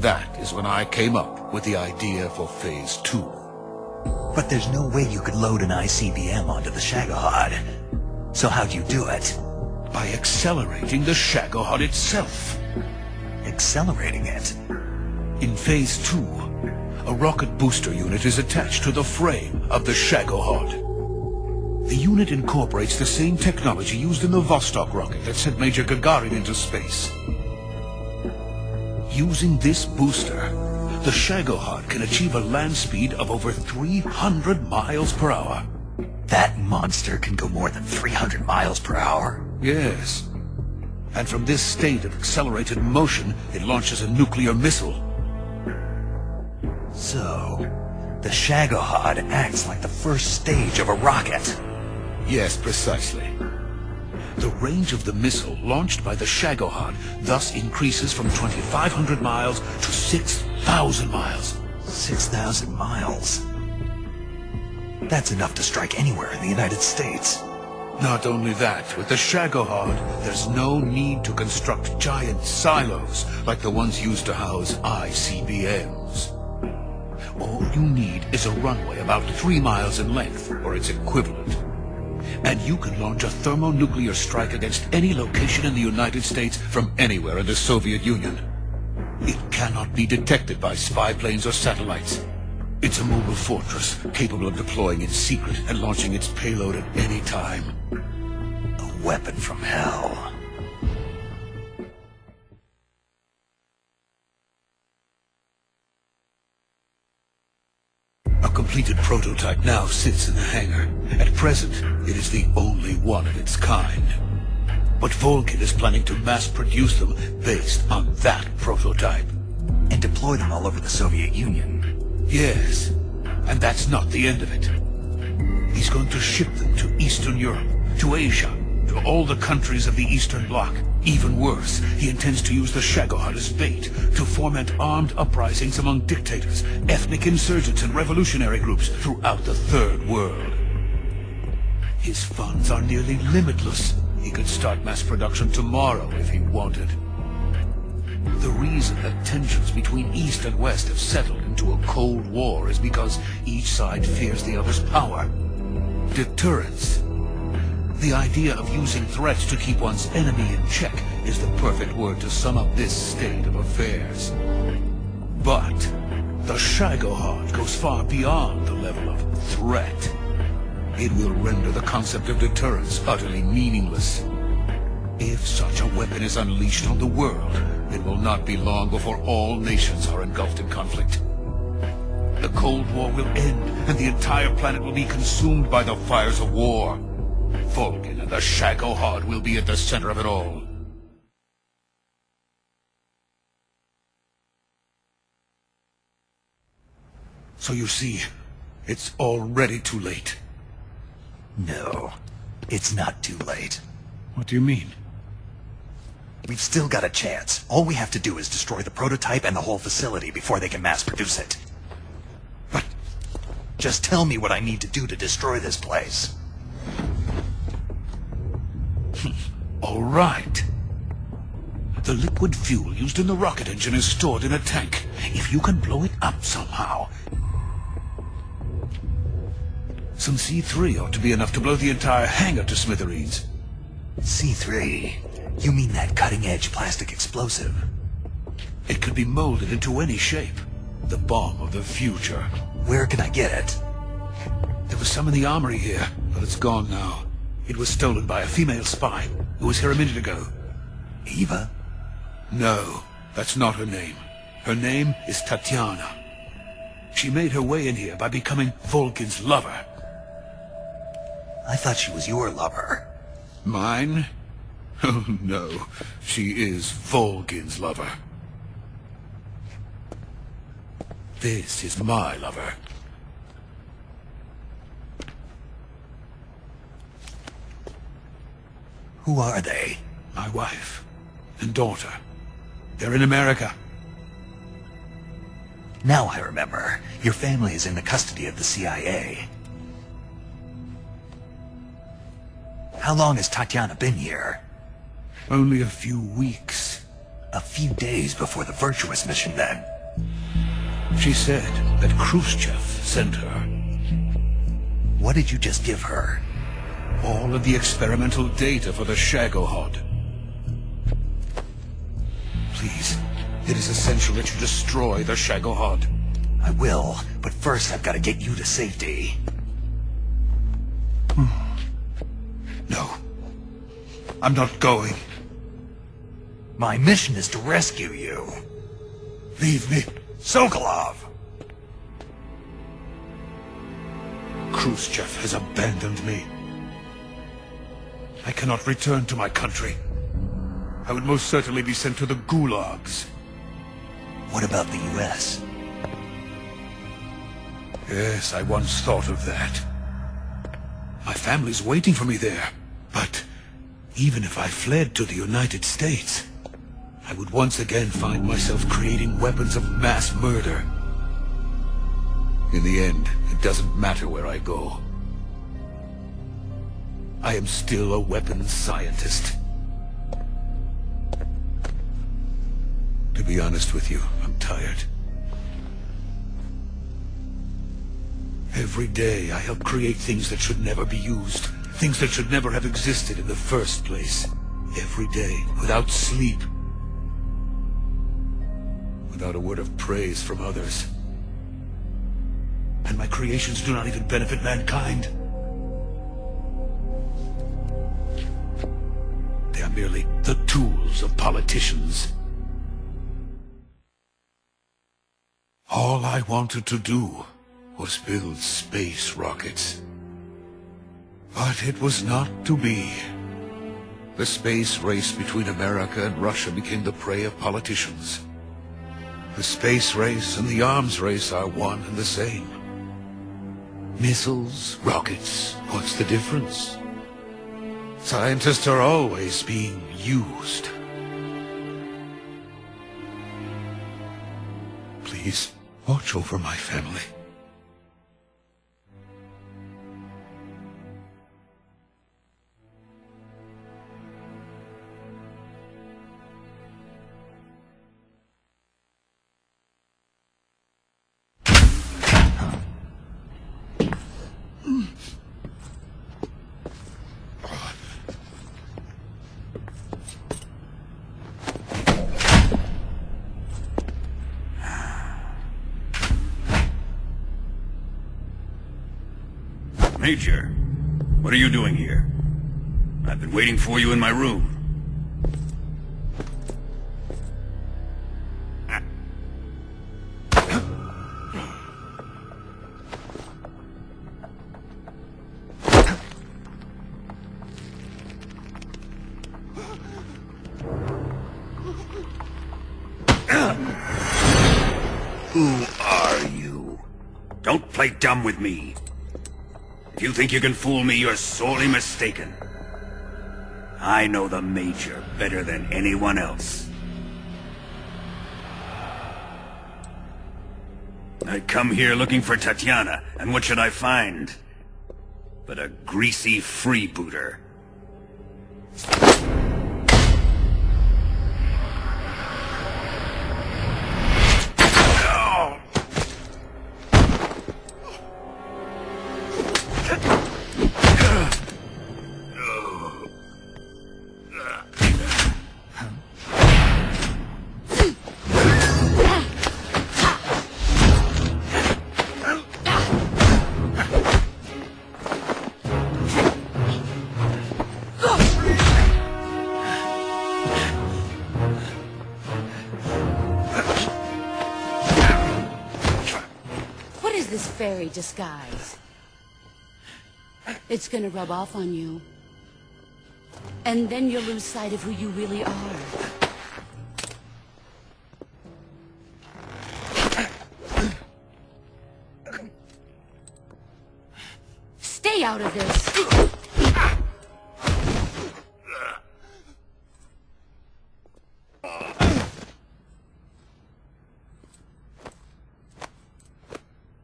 That is when I came up with the idea for Phase 2. But there's no way you could load an ICBM onto the Shagohod. So how'd you do it? By accelerating the Shagohod itself. Accelerating it? In Phase 2, a rocket booster unit is attached to the frame of the Shagohod. The unit incorporates the same technology used in the Vostok rocket that sent Major Gagarin into space. Using this booster, the Shagohod can achieve a land speed of over 300 miles per hour. That monster can go more than 300 miles per hour? Yes. And from this state of accelerated motion, it launches a nuclear missile. So, the Shagohod acts like the first stage of a rocket. Yes, precisely. The range of the missile launched by the Shagohod thus increases from 2,500 miles to 6,000 miles. 6,000 miles? That's enough to strike anywhere in the United States. Not only that, with the Shagohod, there's no need to construct giant silos like the ones used to house ICBMs. All you need is a runway about 3 miles in length, or its equivalent. And you can launch a thermonuclear strike against any location in the United States from anywhere in the Soviet Union. It cannot be detected by spy planes or satellites. It's a mobile fortress, capable of deploying in secret and launching its payload at any time. A weapon from hell. A completed prototype now sits in the hangar. At present, it is the only one of its kind. But Volgin is planning to mass-produce them based on that prototype. And deploy them all over the Soviet Union. Yes, and that's not the end of it. He's going to ship them to Eastern Europe, to Asia, to all the countries of the Eastern Bloc. Even worse, he intends to use the Shagohod as bait to foment armed uprisings among dictators, ethnic insurgents, and revolutionary groups throughout the Third World. His funds are nearly limitless. He could start mass production tomorrow if he wanted. The reason that tensions between East and West have settled into a Cold War is because each side fears the other's power. Deterrence. The idea of using threats to keep one's enemy in check is the perfect word to sum up this state of affairs. But the Shagohod goes far beyond the level of threat. It will render the concept of deterrence utterly meaningless. If such a weapon is unleashed on the world, it will not be long before all nations are engulfed in conflict. The Cold War will end, and the entire planet will be consumed by the fires of war. Volgin and the Shagohod will be at the center of it all. So you see, it's already too late. No, it's not too late. What do you mean? We've still got a chance. All we have to do is destroy the prototype and the whole facility before they can mass produce it. But just tell me what I need to do to destroy this place. All right. The liquid fuel used in the rocket engine is stored in a tank. If you can blow it up somehow... Some C3 ought to be enough to blow the entire hangar to smithereens. C3? You mean that cutting-edge plastic explosive? It could be molded into any shape. The bomb of the future. Where can I get it? There was some in the armory here, but it's gone now. It was stolen by a female spy who was here a minute ago. Eva? No, that's not her name. Her name is Tatiana. She made her way in here by becoming Volgin's lover. I thought she was your lover. Mine? Oh no, she is Volgin's lover. This is my lover. Who are they? My wife and daughter. They're in America. Now I remember. Your family is in the custody of the CIA. How long has Tatiana been here? Only a few weeks. A few days before the Virtuous mission, then. She said that Khrushchev sent her. What did you just give her? All of the experimental data for the Shagohod. Please, it is essential that you destroy the Shagohod. I will, but first I've got to get you to safety. No. I'm not going. My mission is to rescue you. Leave me. Sokolov! Khrushchev has abandoned me. I cannot return to my country. I would most certainly be sent to the gulags. What about the U.S.? Yes, I once thought of that. My family's waiting for me there. But even if I fled to the United States, I would once again find myself creating weapons of mass murder. In the end, it doesn't matter where I go. I am still a weapons scientist. To be honest with you, I'm tired. Every day I help create things that should never be used. Things that should never have existed in the first place. Every day, without sleep. Without a word of praise from others. And my creations do not even benefit mankind. They are merely the tools of politicians. All I wanted to do was build space rockets. But it was not to be. The space race between America and Russia became the prey of politicians. The space race and the arms race are one and the same. Missiles, rockets, what's the difference? Scientists are always being used. Please, watch over my family. Major, what are you doing here? I've been waiting for you in my room. Who are you? Don't play dumb with me. If you think you can fool me, you're sorely mistaken. I know the Major better than anyone else. I come here looking for Tatiana, and what should I find? But a greasy freebooter. This fairy disguise. It's gonna rub off on you. And then you'll lose sight of who you really are. Stay out of this!